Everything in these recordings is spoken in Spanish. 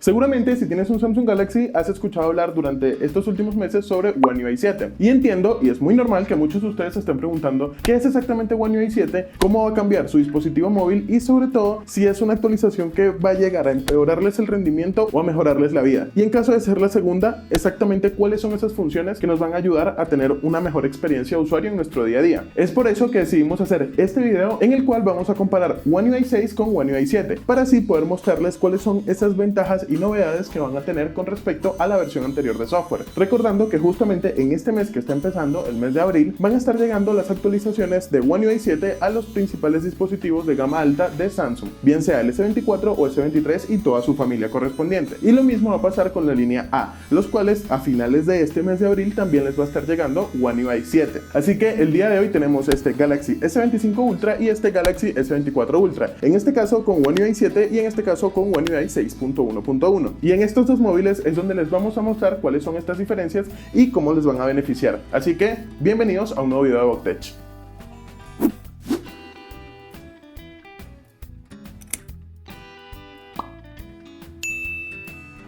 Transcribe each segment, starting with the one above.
Seguramente si tienes un Samsung Galaxy has escuchado hablar durante estos últimos meses sobre One UI 7. Y entiendo, y es muy normal que muchos de ustedes se estén preguntando qué es exactamente One UI 7, cómo va a cambiar su dispositivo móvil y sobre todo si es una actualización que va a llegar a empeorarles el rendimiento o a mejorarles la vida. Y en caso de ser la segunda, exactamente cuáles son esas funciones que nos van a ayudar a tener una mejor experiencia de usuario en nuestro día a día. Es por eso que decidimos hacer este video en el cual vamos a comparar One UI 6 con One UI 7 para así poder mostrarles cuáles son esas ventajas y novedades que van a tener con respecto a la versión anterior de software. Recordando que justamente en este mes que está empezando, el mes de abril, van a estar llegando las actualizaciones de One UI 7 a los principales dispositivos de gama alta de Samsung, bien sea el S24 o S23 y toda su familia correspondiente. Y lo mismo va a pasar con la línea A, los cuales a finales de este mes de abril también les va a estar llegando One UI 7. Así que el día de hoy tenemos este Galaxy S25 Ultra y este Galaxy S24 Ultra, en este caso con One UI 7 y en este caso con One UI 6.1.1. Y en estos dos móviles es donde les vamos a mostrar cuáles son estas diferencias y cómo les van a beneficiar. Así que bienvenidos a un nuevo video de Boctech.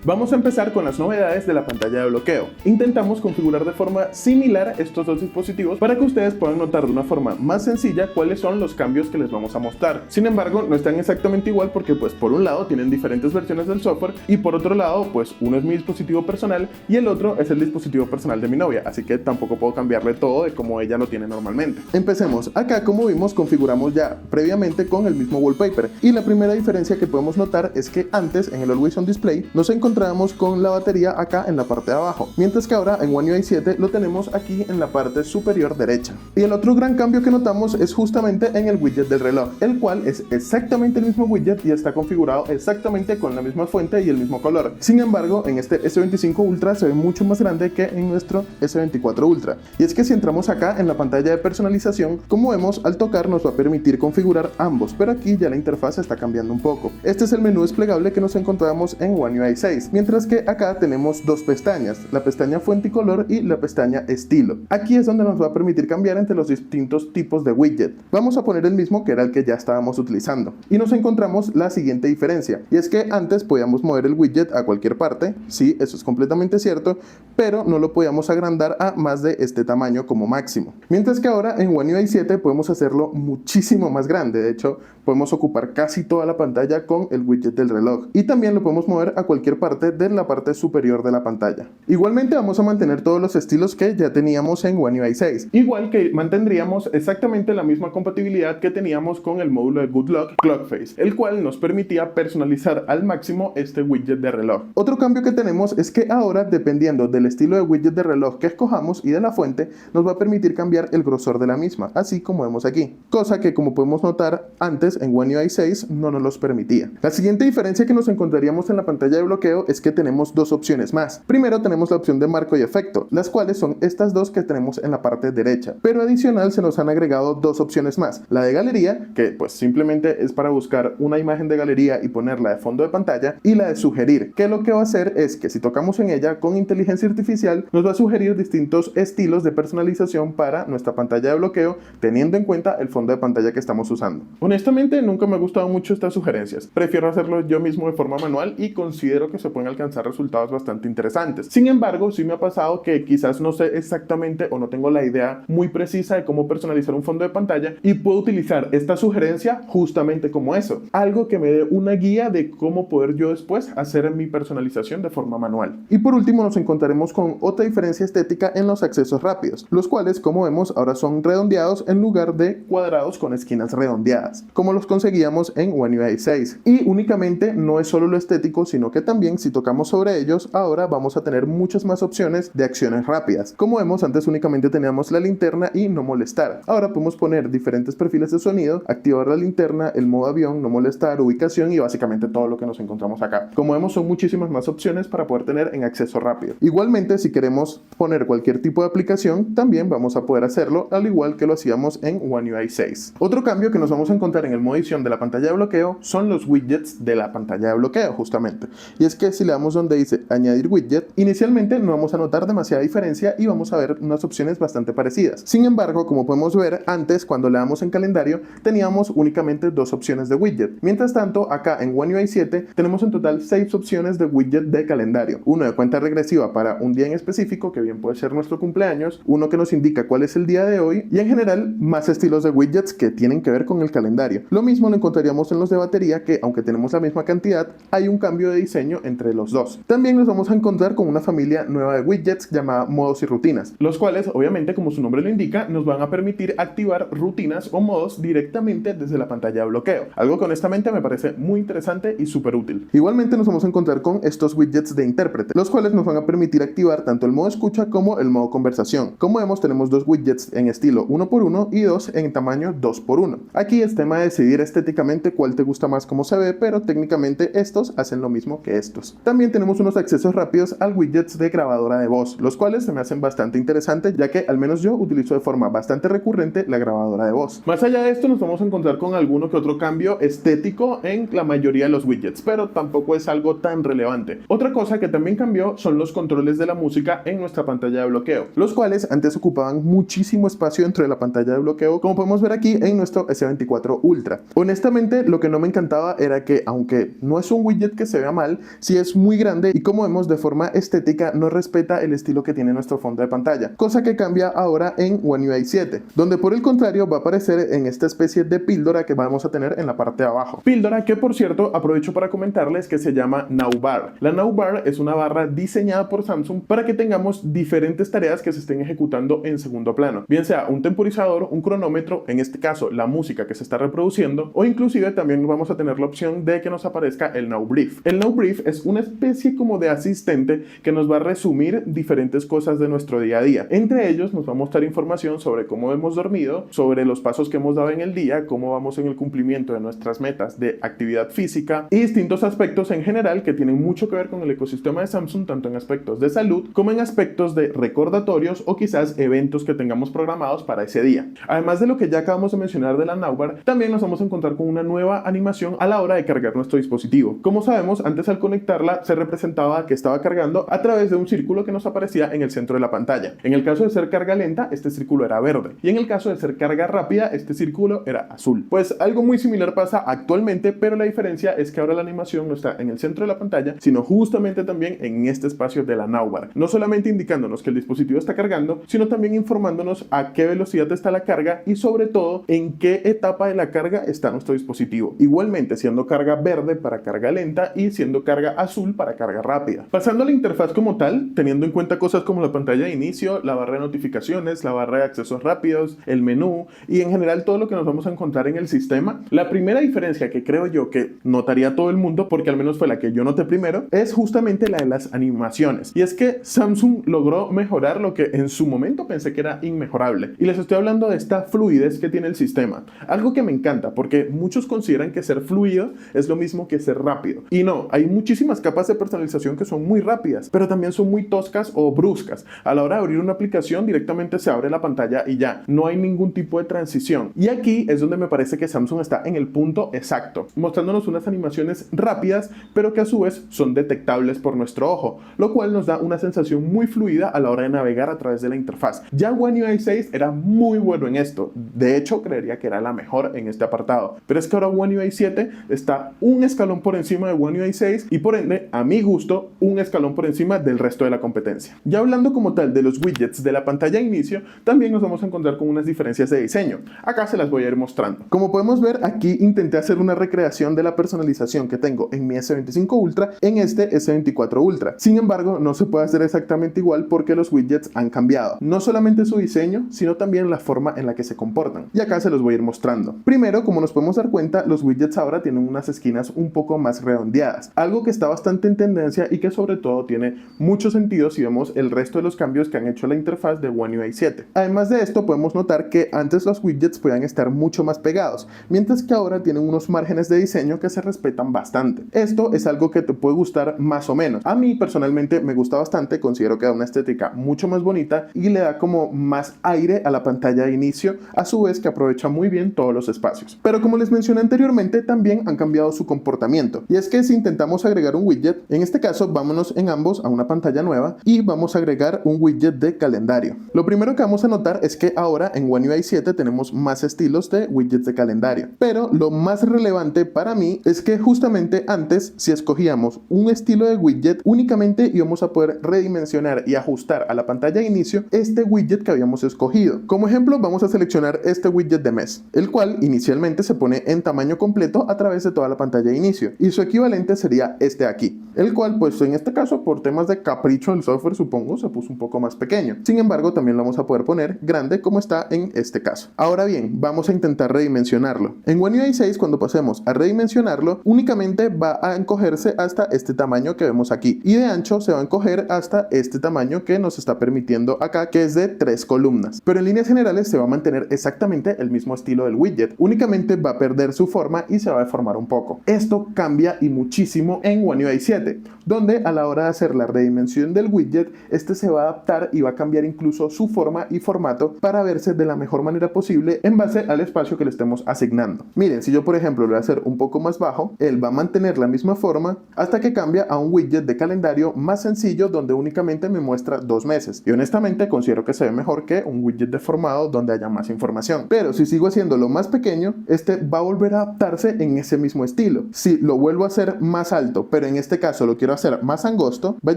Vamos a empezar con las novedades de la pantalla de bloqueo. Intentamos configurar de forma similar estos dos dispositivos para que ustedes puedan notar de una forma más sencilla cuáles son los cambios que les vamos a mostrar. Sin embargo, no están exactamente igual porque pues por un lado tienen diferentes versiones del software y por otro lado pues uno es mi dispositivo personal y el otro es el dispositivo personal de mi novia, así que tampoco puedo cambiarle todo de como ella lo tiene normalmente. Empecemos. Acá, como vimos, configuramos ya previamente con el mismo wallpaper y la primera diferencia que podemos notar es que antes en el Always On Display nos encontramos con la batería acá en la parte de abajo, mientras que ahora en One UI 7 lo tenemos aquí en la parte superior derecha. Y el otro gran cambio que notamos es justamente en el widget del reloj, el cual es exactamente el mismo widget y está configurado exactamente con la misma fuente y el mismo color. Sin embargo, en este S25 Ultra se ve mucho más grande que en nuestro S24 Ultra. Y es que si entramos acá en la pantalla de personalización, como vemos, al tocar nos va a permitir configurar ambos, pero aquí ya la interfaz está cambiando un poco. Este es el menú desplegable que nos encontramos en One UI 6. Mientras que acá tenemos dos pestañas, la pestaña fuente y color y la pestaña estilo. Aquí es donde nos va a permitir cambiar entre los distintos tipos de widget. Vamos a poner el mismo que era el que ya estábamos utilizando. Y nos encontramos la siguiente diferencia, y es que antes podíamos mover el widget a cualquier parte, sí, eso es completamente cierto, pero no lo podíamos agrandar a más de este tamaño como máximo. Mientras que ahora en One UI 7 podemos hacerlo muchísimo más grande, de hecho podemos ocupar casi toda la pantalla con el widget del reloj. Y también lo podemos mover a cualquier parte de la parte superior de la pantalla. Igualmente vamos a mantener todos los estilos que ya teníamos en One UI 6, igual que mantendríamos exactamente la misma compatibilidad que teníamos con el módulo de Good Lock Clock Face, el cual nos permitía personalizar al máximo este widget de reloj. Otro cambio que tenemos es que ahora, dependiendo del estilo de widget de reloj que escojamos y de la fuente, nos va a permitir cambiar el grosor de la misma, así como vemos aquí, cosa que, como podemos notar, antes en One UI 6 no nos los permitía. La siguiente diferencia que nos encontraríamos en la pantalla de bloqueo es que tenemos dos opciones más. Primero tenemos la opción de marco y efecto, las cuales son estas dos que tenemos en la parte derecha, pero adicional se nos han agregado dos opciones más, la de galería, que pues simplemente es para buscar una imagen de galería y ponerla de fondo de pantalla, y la de sugerir, que lo que va a hacer es que si tocamos en ella con inteligencia artificial nos va a sugerir distintos estilos de personalización para nuestra pantalla de bloqueo, teniendo en cuenta el fondo de pantalla que estamos usando. Honestamente nunca me ha gustado mucho estas sugerencias, prefiero hacerlo yo mismo de forma manual y considero que se pueden alcanzar resultados bastante interesantes. Sin embargo, sí me ha pasado que quizás no sé exactamente o no tengo la idea muy precisa de cómo personalizar un fondo de pantalla y puedo utilizar esta sugerencia justamente como eso, algo que me dé una guía de cómo poder yo después hacer mi personalización de forma manual. Y por último nos encontraremos con otra diferencia estética en los accesos rápidos, los cuales, como vemos, ahora son redondeados en lugar de cuadrados con esquinas redondeadas, como los conseguíamos en One UI 6. Y únicamente no es solo lo estético, sino que también si tocamos sobre ellos, ahora vamos a tener muchas más opciones de acciones rápidas. Como vemos, antes únicamente teníamos la linterna y no molestar. Ahora podemos poner diferentes perfiles de sonido, activar la linterna, el modo avión, no molestar, ubicación y básicamente todo lo que nos encontramos acá. Como vemos, son muchísimas más opciones para poder tener en acceso rápido. Igualmente, si queremos poner cualquier tipo de aplicación, también vamos a poder hacerlo, al igual que lo hacíamos en One UI 6. Otro cambio que nos vamos a encontrar en el modo edición de la pantalla de bloqueo son los widgets de la pantalla de bloqueo, justamente. Y es que que si le damos donde dice añadir widget, inicialmente no vamos a notar demasiada diferencia y vamos a ver unas opciones bastante parecidas. Sin embargo, como podemos ver, antes cuando le damos en calendario teníamos únicamente 2 opciones de widget. Mientras tanto, acá en One UI 7 tenemos en total 6 opciones de widget de calendario. Uno de cuenta regresiva para un día en específico, que bien puede ser nuestro cumpleaños, uno que nos indica cuál es el día de hoy y en general más estilos de widgets que tienen que ver con el calendario. Lo mismo lo encontraríamos en los de batería, que aunque tenemos la misma cantidad, hay un cambio de diseño entre los dos. También nos vamos a encontrar con una familia nueva de widgets llamada modos y rutinas, los cuales obviamente, como su nombre lo indica, nos van a permitir activar rutinas o modos directamente desde la pantalla de bloqueo, algo que honestamente me parece muy interesante y súper útil. Igualmente nos vamos a encontrar con estos widgets de intérprete, los cuales nos van a permitir activar tanto el modo escucha como el modo conversación. Como vemos, tenemos 2 widgets en estilo 1x1 y 2 en tamaño 2x1. Aquí es tema de decidir estéticamente cuál te gusta más cómo se ve, pero técnicamente estos hacen lo mismo que estos. También tenemos unos accesos rápidos al widgets de grabadora de voz, los cuales se me hacen bastante interesantes, ya que al menos yo utilizo de forma bastante recurrente la grabadora de voz. Más allá de esto, nos vamos a encontrar con alguno que otro cambio estético en la mayoría de los widgets, pero tampoco es algo tan relevante. Otra cosa que también cambió son los controles de la música en nuestra pantalla de bloqueo, los cuales antes ocupaban muchísimo espacio dentro de la pantalla de bloqueo, como podemos ver aquí en nuestro S24 Ultra. Honestamente, lo que no me encantaba era que, aunque no es un widget que se vea mal, sí es muy grande y, como vemos, de forma estética no respeta el estilo que tiene nuestro fondo de pantalla, cosa que cambia ahora en One UI 7, donde por el contrario va a aparecer en esta especie de píldora que vamos a tener en la parte de abajo. Píldora que, por cierto, aprovecho para comentarles que se llama Nowbar. La Nowbar es una barra diseñada por Samsung para que tengamos diferentes tareas que se estén ejecutando en segundo plano, bien sea un temporizador, un cronómetro, en este caso la música que se está reproduciendo, o inclusive también vamos a tener la opción de que nos aparezca el Now Brief. El Now Brief es una especie como de asistente que nos va a resumir diferentes cosas de nuestro día a día. Entre ellos nos va a mostrar información sobre cómo hemos dormido, sobre los pasos que hemos dado en el día, cómo vamos en el cumplimiento de nuestras metas de actividad física y distintos aspectos en general que tienen mucho que ver con el ecosistema de Samsung, tanto en aspectos de salud como en aspectos de recordatorios o quizás eventos que tengamos programados para ese día. Además de lo que ya acabamos de mencionar de la Nowbar, también nos vamos a encontrar con una nueva animación a la hora de cargar nuestro dispositivo. Como sabemos, antes al conectarla se representaba que estaba cargando a través de un círculo que nos aparecía en el centro de la pantalla. En el caso de ser carga lenta, este círculo era verde, y en el caso de ser carga rápida, este círculo era azul. Pues algo muy similar pasa actualmente, pero la diferencia es que ahora la animación no está en el centro de la pantalla, sino justamente también en este espacio de la Nowbar. No solamente indicándonos que el dispositivo está cargando, sino también informándonos a qué velocidad está la carga y sobre todo en qué etapa de la carga está nuestro dispositivo. Igualmente siendo carga verde para carga lenta y siendo carga azul para carga rápida. Pasando a la interfaz como tal, teniendo en cuenta cosas como la pantalla de inicio, la barra de notificaciones, la barra de accesos rápidos, el menú y en general todo lo que nos vamos a encontrar en el sistema, la primera diferencia que creo yo que notaría todo el mundo, porque al menos fue la que yo noté primero, es justamente la de las animaciones. Y es que Samsung logró mejorar lo que en su momento pensé que era inmejorable. Y les estoy hablando de esta fluidez que tiene el sistema. Algo que me encanta, porque muchos consideran que ser fluido es lo mismo que ser rápido. Y no, hay muchísimas capas de personalización que son muy rápidas, pero también son muy toscas o bruscas. A la hora de abrir una aplicación, directamente se abre la pantalla y ya, no hay ningún tipo de transición. Y aquí es donde me parece que Samsung está en el punto exacto, mostrándonos unas animaciones rápidas, pero que a su vez son detectables por nuestro ojo, lo cual nos da una sensación muy fluida a la hora de navegar a través de la interfaz. Ya One UI 6 era muy bueno en esto, de hecho creería que era la mejor en este apartado, pero es que ahora One UI 7 está un escalón por encima de One UI 6 y por ende, a mi gusto, un escalón por encima del resto de la competencia. Ya hablando como tal de los widgets de la pantalla de inicio, también nos vamos a encontrar con unas diferencias de diseño. Acá se las voy a ir mostrando. Como podemos ver, aquí intenté hacer una recreación de la personalización que tengo en mi S25 Ultra en este S24 Ultra. Sin embargo, no se puede hacer exactamente igual porque los widgets han cambiado. No solamente su diseño, sino también la forma en la que se comportan. Y acá se los voy a ir mostrando. Primero, como nos podemos dar cuenta, los widgets ahora tienen unas esquinas un poco más redondeadas, algo que está bastante en tendencia y que sobre todo tiene mucho sentido si vemos el resto de los cambios que han hecho la interfaz de One UI 7. Además de esto, podemos notar que antes los widgets podían estar mucho más pegados, mientras que ahora tienen unos márgenes de diseño que se respetan bastante. Esto es algo que te puede gustar más o menos. A mí personalmente me gusta bastante, considero que da una estética mucho más bonita y le da como más aire a la pantalla de inicio, a su vez que aprovecha muy bien todos los espacios. Pero como les mencioné anteriormente, también han cambiado su comportamiento, y es que si intentamos agregar agregar un widget. En este caso, vámonos en ambos a una pantalla nueva y vamos a agregar un widget de calendario. Lo primero que vamos a notar es que ahora en One UI 7 tenemos más estilos de widgets de calendario, pero lo más relevante para mí es que justamente antes, si escogíamos un estilo de widget, únicamente íbamos a poder redimensionar y ajustar a la pantalla de inicio este widget que habíamos escogido. Como ejemplo, vamos a seleccionar este widget de mes, el cual inicialmente se pone en tamaño completo a través de toda la pantalla de inicio, y su equivalente sería este aquí, el cual pues en este caso por temas de capricho del software supongo se puso un poco más pequeño. Sin embargo, también lo vamos a poder poner grande como está en este caso. Ahora bien, vamos a intentar redimensionarlo. En One UI 6, cuando pasemos a redimensionarlo, únicamente va a encogerse hasta este tamaño que vemos aquí, y de ancho se va a encoger hasta este tamaño que nos está permitiendo acá, que es de 3 columnas. Pero en líneas generales se va a mantener exactamente el mismo estilo del widget, únicamente va a perder su forma y se va a deformar un poco. Esto cambia y muchísimo en One UI 7, donde a la hora de hacer la redimensión del widget, este se va a adaptar y va a cambiar incluso su forma y formato para verse de la mejor manera posible en base al espacio que le estemos asignando. Miren, si yo por ejemplo lo voy a hacer un poco más bajo, él va a mantener la misma forma hasta que cambia a un widget de calendario más sencillo donde únicamente me muestra 2 meses, y honestamente considero que se ve mejor que un widget deformado donde haya más información. Pero si sigo haciéndolo más pequeño, este va a volver a adaptarse en ese mismo estilo. Si lo vuelvo a hacer más alto, pero en este caso lo quiero hacer más angosto, va a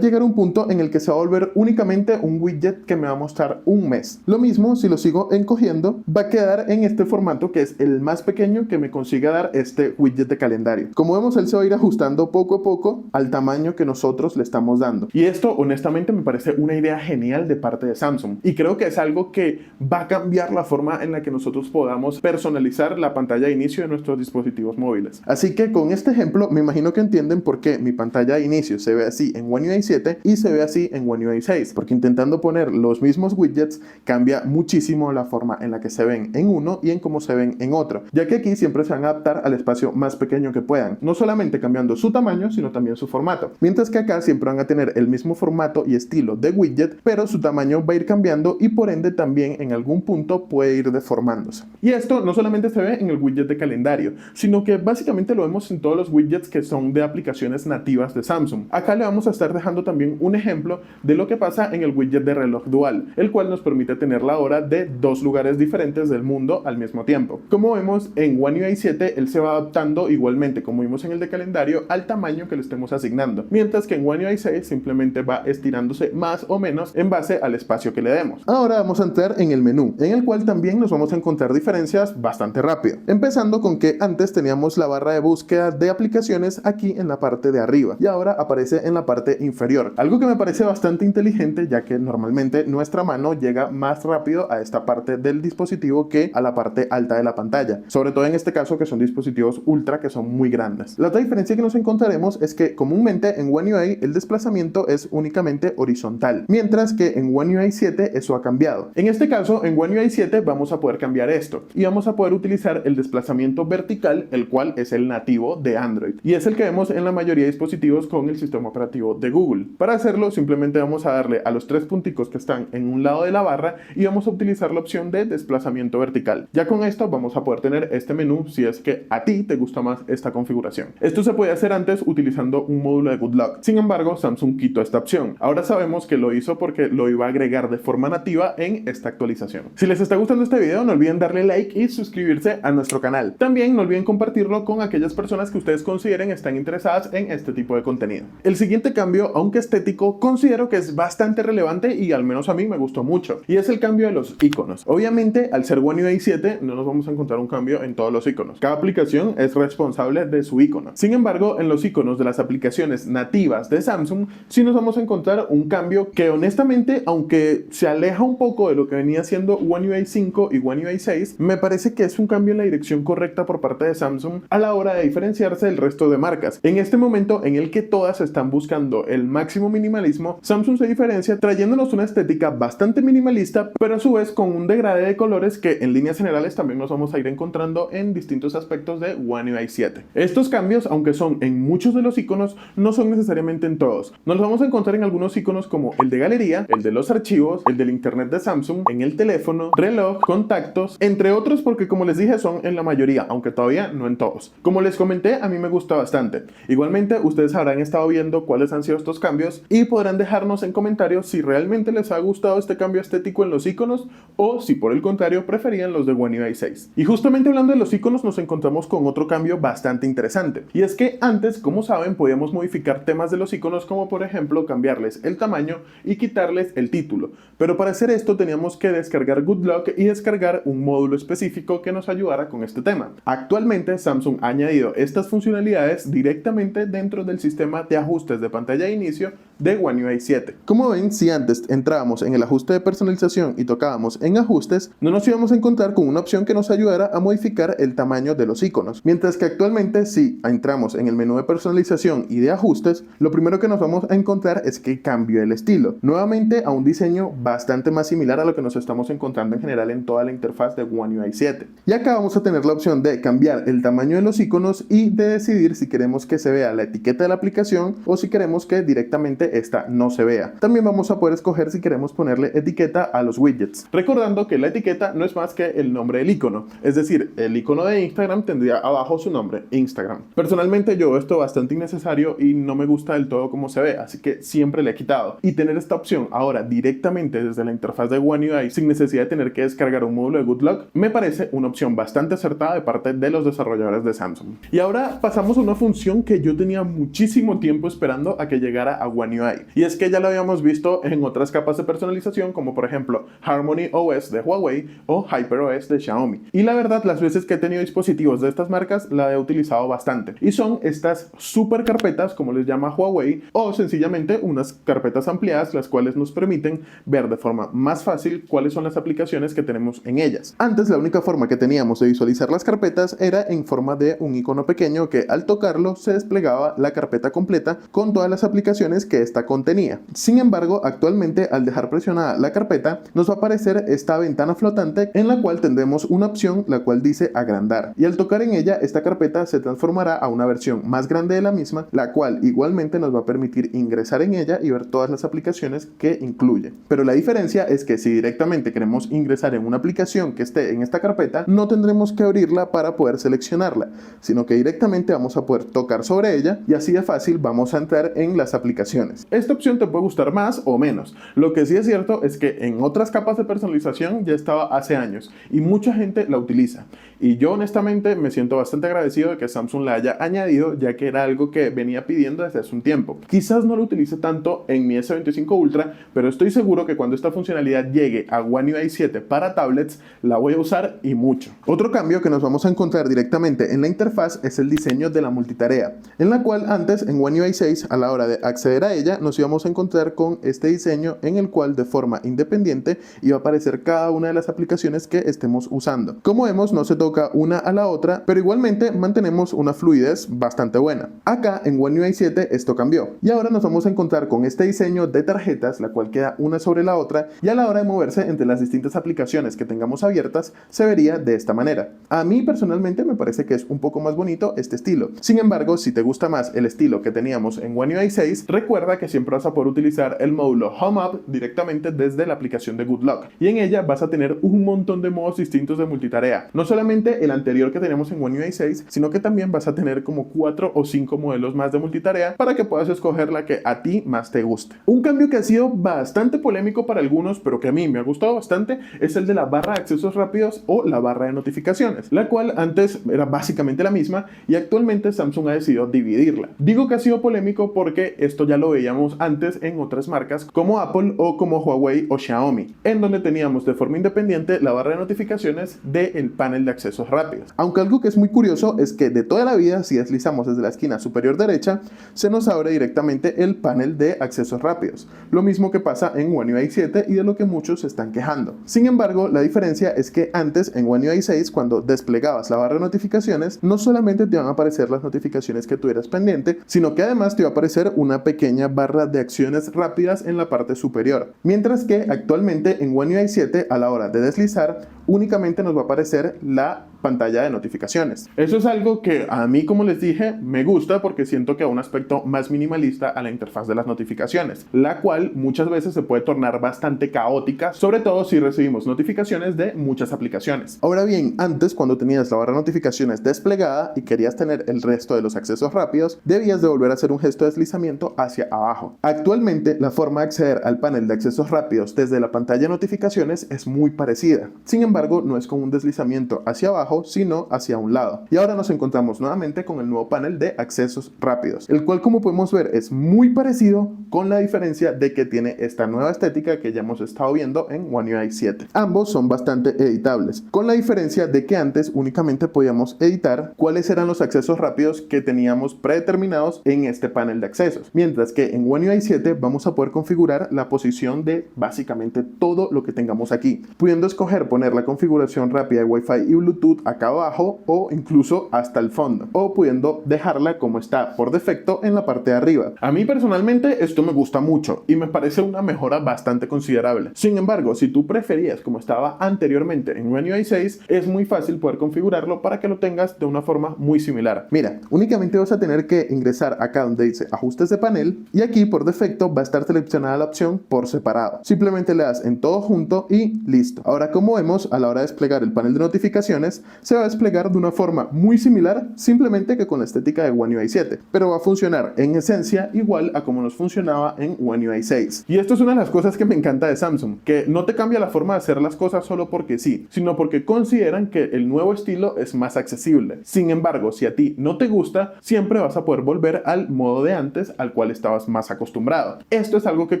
llegar un punto en el que se va a volver únicamente un widget que me va a mostrar un mes. Lo mismo si lo sigo encogiendo, va a quedar en este formato que es el más pequeño que me consiga dar este widget de calendario. Como vemos, él se va a ir ajustando poco a poco al tamaño que nosotros le estamos dando. Y esto honestamente me parece una idea genial de parte de Samsung, y creo que es algo que va a cambiar la forma en la que nosotros podamos personalizar la pantalla de inicio de nuestros dispositivos móviles. Así que con este ejemplo me imagino que entienden por qué mi pantalla de inicio se ve así en One UI 7 y se ve así en One UI 6, porque intentando poner los mismos widgets cambia muchísimo la forma en la que se ven en uno y en cómo se ven en otro, ya que aquí siempre se van a adaptar al espacio más pequeño que puedan, no solamente cambiando su tamaño sino también su formato, mientras que acá siempre van a tener el mismo formato y estilo de widget, pero su tamaño va a ir cambiando y por ende también en algún punto puede ir deformándose. Y esto no solamente se ve en el widget de calendario, sino que básicamente lo vemos en todos los widgets que son de aplicaciones nativas de Samsung. Acá le vamos a estar dejando también un ejemplo de lo que pasa en el widget de reloj dual, el cual nos permite tener la hora de 2 lugares diferentes del mundo al mismo tiempo. Como vemos en One UI 7, él se va adaptando igualmente, como vimos en el de calendario, al tamaño que le estemos asignando, mientras que en One UI 6 simplemente va estirándose más o menos en base al espacio que le demos. Ahora vamos a entrar en el menú, en el cual también nos vamos a encontrar diferencias bastante rápido, empezando con que antes teníamos la barra de búsqueda de aplicaciones aquí en la parte de arriba y ahora aparece en la parte inferior, algo que me parece bastante inteligente, ya que normalmente nuestra mano llega más rápido a esta parte del dispositivo que a la parte alta de la pantalla, sobre todo en este caso que son dispositivos ultra que son muy grandes. La otra diferencia que nos encontraremos es que comúnmente en One UI el desplazamiento es únicamente horizontal, mientras que en One UI 7 eso ha cambiado. En este caso en One UI 7 vamos a poder cambiar esto y vamos a poder utilizar el desplazamiento vertical, el cual es el nativo de Android y es el que vemos en la mayoría de dispositivos con el sistema operativo de Google. Para hacerlo simplemente vamos a darle a los 3 punticos que están en un lado de la barra y vamos a utilizar la opción de desplazamiento vertical. Ya con esto vamos a poder tener este menú si es que a ti te gusta más esta configuración. Esto se puede hacer antes utilizando un módulo de Goodlock. Sin embargo, Samsung quitó esta opción. Ahora sabemos que lo hizo porque lo iba a agregar de forma nativa en esta actualización. Si les está gustando este video, no olviden darle like y suscribirse a nuestro canal. También no olviden compartirlo con aquellas personas que ustedes consideren están interesadas en este tipo de contenido. El siguiente cambio, aunque estético, considero que es bastante relevante y al menos a mí me gustó mucho, y es el cambio de los iconos. Obviamente, al ser One UI 7 no nos vamos a encontrar un cambio en todos los iconos. Cada aplicación es responsable de su icono. Sin embargo, en los iconos de las aplicaciones nativas de Samsung sí nos vamos a encontrar un cambio que honestamente, aunque se aleja un poco de lo que venía siendo One UI 5 y One UI 6, me parece que es un cambio en la dirección correcta por parte de Samsung a la hora de diferenciarse del resto de marcas. En este momento en el que todas están buscando el máximo minimalismo, Samsung se diferencia trayéndonos una estética bastante minimalista, pero a su vez con un degradé de colores que en líneas generales también nos vamos a ir encontrando en distintos aspectos de One UI 7. Estos cambios, aunque son en muchos de los iconos, no son necesariamente en todos. Nos los vamos a encontrar en algunos iconos como el de galería, el de los archivos, el del internet de Samsung, en el teléfono, reloj, contactos, entre otros, porque como les dije son en la mayoría, aunque todavía no en todos. Como les comenté, a mí me gusta bastante. Igualmente ustedes habrán estado estado viendo cuáles han sido estos cambios y podrán dejarnos en comentarios si realmente les ha gustado este cambio estético en los iconos o si por el contrario preferían los de One UI 6. Y justamente hablando de los iconos nos encontramos con otro cambio bastante interesante, y es que antes, como saben, podíamos modificar temas de los iconos, como por ejemplo cambiarles el tamaño y quitarles el título, pero para hacer esto teníamos que descargar Goodlock y descargar un módulo específico que nos ayudara con este tema. Actualmente Samsung ha añadido estas funcionalidades directamente dentro del sistema de ajustes de pantalla de inicio de One UI 7. Como ven, si antes entrábamos en el ajuste de personalización y tocábamos en ajustes, no nos íbamos a encontrar con una opción que nos ayudara a modificar el tamaño de los iconos, mientras que actualmente si entramos en el menú de personalización y de ajustes, lo primero que nos vamos a encontrar es que cambió el estilo, nuevamente a un diseño bastante más similar a lo que nos estamos encontrando en general en toda la interfaz de One UI 7. Y acá vamos a tener la opción de cambiar el tamaño de los iconos y de decidir si queremos que se vea la etiqueta de la aplicación o si queremos que directamente esta no se vea. También vamos a poder escoger si queremos ponerle etiqueta a los widgets, recordando que la etiqueta no es más que el nombre del icono, es decir, el icono de Instagram tendría abajo su nombre, Instagram. Personalmente yo veo esto bastante innecesario y no me gusta del todo cómo se ve, así que siempre le he quitado. Y tener esta opción ahora directamente desde la interfaz de One UI sin necesidad de tener que descargar un módulo de Goodlock me parece una opción bastante acertada de parte de los desarrolladores de Samsung. Y ahora pasamos a una función que yo tenía muchísimo tiempo esperando a que llegara a One UI, y es que ya lo habíamos visto en otras capas de personalización, como por ejemplo Harmony OS de Huawei o HyperOS de Xiaomi. Y la verdad, las veces que he tenido dispositivos de estas marcas la he utilizado bastante, y son estas super carpetas, como les llama Huawei, o sencillamente unas carpetas ampliadas, las cuales nos permiten ver de forma más fácil cuáles son las aplicaciones que tenemos en ellas. Antes la única forma que teníamos de visualizar las carpetas era en forma de un icono pequeño que al tocarlo se desplegaba la carpeta completa con todas las aplicaciones que esta contenía. Sin embargo, actualmente al dejar presionada la carpeta nos va a aparecer esta ventana flotante en la cual tendremos una opción la cual dice agrandar, y al tocar en ella esta carpeta se transformará a una versión más grande de la misma, la cual igualmente nos va a permitir ingresar en ella y ver todas las aplicaciones que incluye. Pero la diferencia es que si directamente queremos ingresar en una aplicación que esté en esta carpeta, no tendremos que abrirla para poder seleccionarla, sino que directamente vamos a poder tocar sobre ella y así de fácil vamos a entrar en las aplicaciones. Esta opción te puede gustar más o menos. Lo que sí es cierto es que en otras capas de personalización ya estaba hace años y mucha gente la utiliza. Y yo honestamente me siento bastante agradecido de que Samsung la haya añadido, ya que era algo que venía pidiendo desde hace un tiempo. Quizás no lo utilice tanto en mi S25 Ultra, pero estoy seguro que cuando esta funcionalidad llegue a One UI 7 para tablets, la voy a usar y mucho. Otro cambio que nos vamos a encontrar directamente en la interfaz es el diseño de la multitarea, en la cual antes en One UI 6 a la hora de acceder a ella nos íbamos a encontrar con este diseño en el cual de forma independiente iba a aparecer cada una de las aplicaciones que estemos usando. Como vemos, no se toca una a la otra, pero igualmente mantenemos una fluidez bastante buena. Acá en One UI 7 esto cambió y ahora nos vamos a encontrar con este diseño de tarjetas, la cual queda una sobre la otra, y a la hora de moverse entre las distintas aplicaciones que tengamos abiertas se vería de esta manera. A mí personalmente me parece que es un poco más bonito este estilo. Sin embargo, si te gusta más el estilo que teníamos en One UI 6, recuerda que siempre vas a poder utilizar el módulo Home Up directamente desde la aplicación de Goodlock, y en ella vas a tener un montón de modos distintos de multitarea. No solamente el anterior que tenemos en One UI 6, sino que también vas a tener como 4 o 5 modelos más de multitarea para que puedas escoger la que a ti más te guste. Un cambio que ha sido bastante polémico para algunos, pero que a mí me ha gustado bastante, es el de la barra de accesos rápidos o la barra de notificaciones, la cual antes era básicamente la misma y actualmente Samsung ha decidido dividirla. Digo que ha sido polémico porque esto ya lo veíamos antes en otras marcas como Apple o como Huawei o Xiaomi, en donde teníamos de forma independiente la barra de notificaciones del panel de accesos rápidos. Aunque algo que es muy curioso es que de toda la vida, si deslizamos desde la esquina superior derecha, se nos abre directamente el panel de accesos rápidos, lo mismo que pasa en One UI 7 y de lo que muchos se están quejando. Sin embargo, la diferencia es que antes en One UI 6, cuando desplegabas la barra de notificaciones, no solamente te van a aparecer las notificaciones que tuvieras pendiente, sino que además te va a aparecer una pequeña barra de acciones rápidas en la parte superior. Mientras que actualmente en One UI 7, a la hora de deslizar, únicamente nos va a aparecer la pantalla de notificaciones. Eso es algo que a mí, como les dije, me gusta porque siento que da un aspecto más minimalista a la interfaz de las notificaciones, la cual muchas veces se puede tornar bastante caótica, sobre todo si recibimos notificaciones de muchas aplicaciones. Ahora bien, antes, cuando tenías la barra de notificaciones desplegada y querías tener el resto de los accesos rápidos, debías de volver a hacer un gesto de deslizamiento hacia abajo. Actualmente, la forma de acceder al panel de accesos rápidos desde la pantalla de notificaciones es muy parecida. Sin embargo, no es con un deslizamiento hacia abajo, sino hacia un lado. Y ahora nos encontramos nuevamente con el nuevo panel de accesos rápidos, el cual, como podemos ver, es muy parecido, con la diferencia de que tiene esta nueva estética que ya hemos estado viendo en One UI 7. Ambos son bastante editables, con la diferencia de que antes únicamente podíamos editar cuáles eran los accesos rápidos que teníamos predeterminados en este panel de accesos, mientras que en One UI 7 vamos a poder configurar la posición de básicamente todo lo que tengamos aquí, pudiendo escoger poner la configuración rápida de Wi-Fi y Bluetooth acá abajo o incluso hasta el fondo, o pudiendo dejarla como está por defecto en la parte de arriba. A mí personalmente esto me gusta mucho y me parece una mejora bastante considerable. Sin embargo, si tú preferías como estaba anteriormente en One UI 6, es muy fácil poder configurarlo para que lo tengas de una forma muy similar. Mira, únicamente vas a tener que ingresar acá donde dice ajustes de panel y aquí por defecto va a estar seleccionada la opción por separado. Simplemente le das en todo junto y listo. Ahora, como vemos, a la hora de desplegar el panel de notificaciones se va a desplegar de una forma muy similar, simplemente que con la estética de One UI 7, pero va a funcionar en esencia igual a como nos funcionaba en One UI 6. Y esto es una de las cosas que me encanta de Samsung, que no te cambia la forma de hacer las cosas solo porque sí, sino porque consideran que el nuevo estilo es más accesible. Sin embargo, si a ti no te gusta, siempre vas a poder volver al modo de antes al cual estabas más acostumbrado. Esto es algo que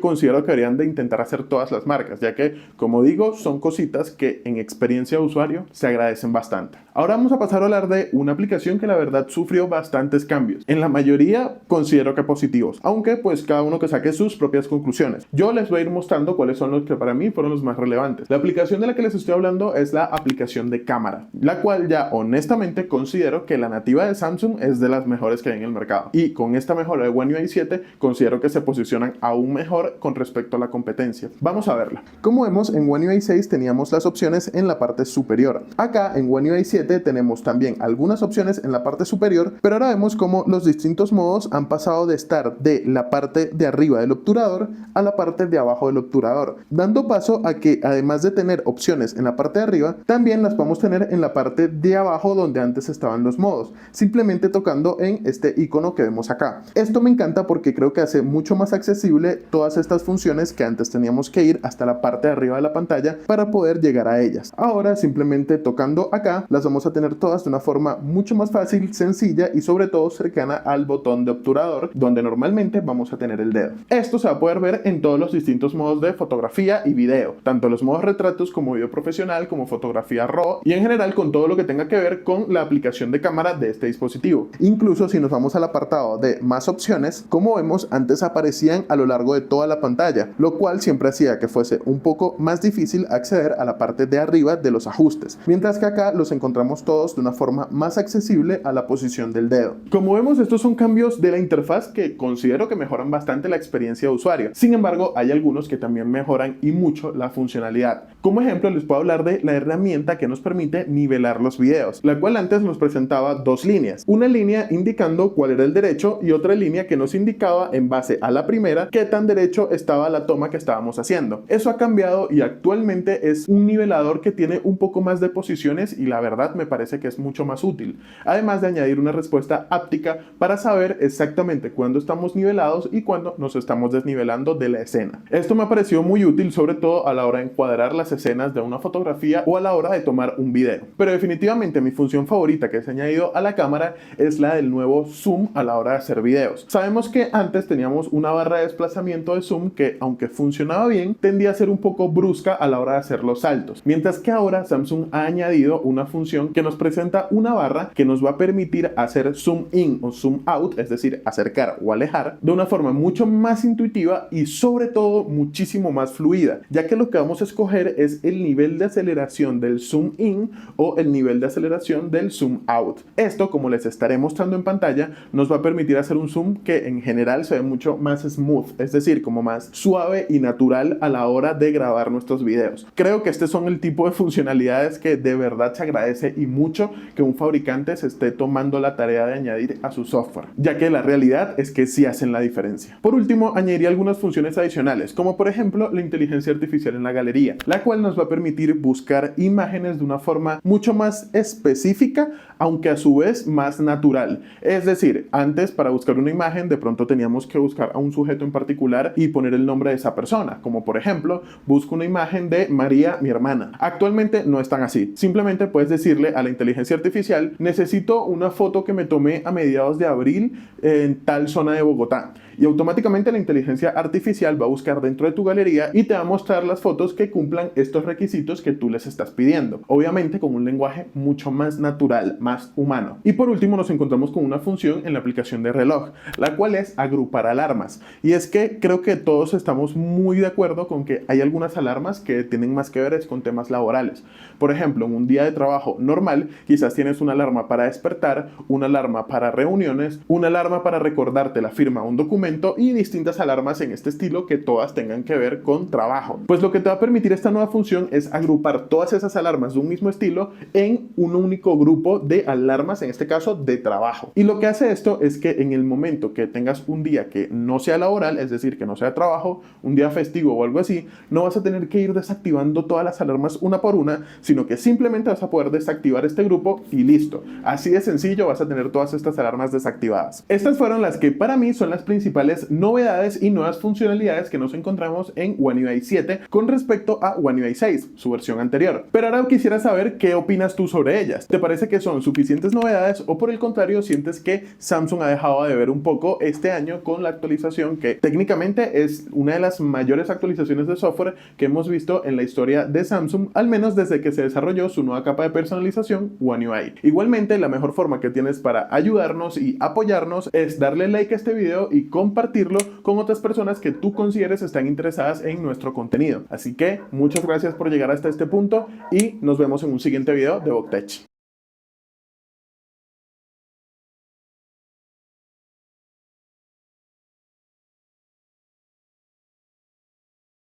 considero que deberían de intentar hacer todas las marcas, ya que, como digo, son cositas que en experiencia de usuario se agradecen bastante. Ahora vamos a pasar a hablar de una aplicación que la verdad sufrió bastantes cambios. En la mayoría considero que positivos, aunque pues cada uno que saque sus propias conclusiones. Yo les voy a ir mostrando cuáles son los que para mí fueron los más relevantes. La aplicación de la que les estoy hablando es la aplicación de cámara, la cual ya honestamente considero que la nativa de Samsung es de las mejores que hay en el mercado. Y con esta mejora de One UI 7 considero que se posicionan aún mejor con respecto a la competencia. Vamos a verla. Como vemos, en One UI 6 teníamos las opciones en la parte superior. Acá en One UI 7 tenemos también algunas opciones en la parte superior, pero ahora vemos cómo los distintos modos han pasado de estar de la parte de arriba del obturador a la parte de abajo del obturador, dando paso a que además de tener opciones en la parte de arriba, también las podemos tener en la parte de abajo donde antes estaban los modos, simplemente tocando en este icono que vemos acá. Esto me encanta porque creo que hace mucho más accesible todas estas funciones que antes teníamos que ir hasta la parte de arriba de la pantalla para poder llegar a ellas. Ahora simplemente tocando acá las vamos a tener todas de una forma mucho más fácil, sencilla y sobre todo cercana al botón de obturador donde normalmente vamos a tener el dedo. Esto se va a poder ver en todos los distintos modos de fotografía y video, tanto los modos retratos como video profesional, como fotografía RAW y en general con todo lo que tenga que ver con la aplicación de cámara de este dispositivo. Incluso si nos vamos al apartado de más opciones, como vemos, antes aparecían a lo largo de toda la pantalla, lo cual siempre hacía que fuese un poco más difícil acceder a la parte de arriba de los ajustes, mientras que acá los encontramos todos de una forma más accesible a la posición del dedo. Como vemos, estos son cambios de la interfaz que considero que mejoran bastante la experiencia de usuario. Sin embargo, hay algunos que también mejoran y mucho la funcionalidad. Como ejemplo, les puedo hablar de la herramienta que nos permite nivelar los videos, la cual antes nos presentaba dos líneas. Una línea indicando cuál era el derecho y otra línea que nos indicaba en base a la primera qué tan derecho estaba la toma que estábamos haciendo. Eso ha cambiado y actualmente es un nivelador que tiene un poco más de posiciones y la verdad me parece que es mucho más útil. Además de añadir una respuesta áptica para saber exactamente cuándo estamos nivelados y cuándo nos estamos desnivelando de la escena. Esto me pareció muy útil, sobre todo a la hora de encuadrar las escenas de una fotografía o a la hora de tomar un video. Pero definitivamente mi función favorita que se ha añadido a la cámara es la del nuevo zoom a la hora de hacer videos. Sabemos que antes teníamos una barra de desplazamiento de zoom que, aunque funcionaba bien, tendía a ser un poco brusca a la hora de hacer los saltos, mientras que ahora Samsung ha añadido una función que nos presenta una barra que nos va a permitir hacer zoom in o zoom out, es decir, acercar o alejar, de una forma mucho más intuitiva y sobre todo muchísimo más fluida, ya que lo que vamos a escoger es el nivel de aceleración del zoom in o el nivel de aceleración del zoom out. Esto, como les estaré mostrando en pantalla, nos va a permitir hacer un zoom que en general se ve mucho más smooth, es decir, como más suave y natural a la hora de grabar nuestros videos. Creo que este son el tipo tipo de funcionalidades que de verdad se agradece y mucho que un fabricante se esté tomando la tarea de añadir a su software, ya que la realidad es que sí hacen la diferencia. Por último, añadiría algunas funciones adicionales, como por ejemplo la inteligencia artificial en la galería, la cual nos va a permitir buscar imágenes de una forma mucho más específica, aunque a su vez más natural. Es decir, antes para buscar una imagen de pronto teníamos que buscar a un sujeto en particular y poner el nombre de esa persona, como por ejemplo, busco una imagen de María, mi hermana. Actualmente no es tan así. Simplemente puedes decirle a la inteligencia artificial, necesito una foto que me tomé a mediados de abril en tal zona de Bogotá. Y automáticamente la inteligencia artificial va a buscar dentro de tu galería y te va a mostrar las fotos que cumplan estos requisitos que tú les estás pidiendo. Obviamente con un lenguaje mucho más natural, más humano. Y por último nos encontramos con una función en la aplicación de reloj, la cual es agrupar alarmas. Y es que creo que todos estamos muy de acuerdo con que hay algunas alarmas que tienen más que ver con temas laborales. Por ejemplo, en un día de trabajo normal, quizás tienes una alarma para despertar, una alarma para reuniones, una alarma para recordarte la firma a un documento y distintas alarmas en este estilo que todas tengan que ver con trabajo. Pues lo que te va a permitir esta nueva función es agrupar todas esas alarmas de un mismo estilo en un único grupo de alarmas, en este caso de trabajo. Y lo que hace esto es que en el momento que tengas un día que no sea laboral, es decir, que no sea trabajo, un día festivo o algo así, no vas a tener que ir desactivando todas las alarmas una por una, sino que simplemente vas a poder desactivar este grupo y listo. Así de sencillo vas a tener todas estas alarmas desactivadas. Estas fueron las que para mí son las principales novedades y nuevas funcionalidades que nos encontramos en One UI 7 con respecto a One UI 6, su versión anterior. Pero ahora quisiera saber qué opinas tú sobre ellas. ¿Te parece que son suficientes novedades o por el contrario sientes que Samsung ha dejado de ver un poco este año con la actualización que técnicamente es una de las mayores actualizaciones de software que hemos visto en la historia de Samsung, al menos desde que se desarrolló su nueva capa de personalización One UI? Igualmente, la mejor forma que tienes para ayudarnos y apoyarnos es darle like a este video y compartirlo con otras personas que tú consideres están interesadas en nuestro contenido. Así que muchas gracias por llegar hasta este punto y nos vemos en un siguiente video de BocTech.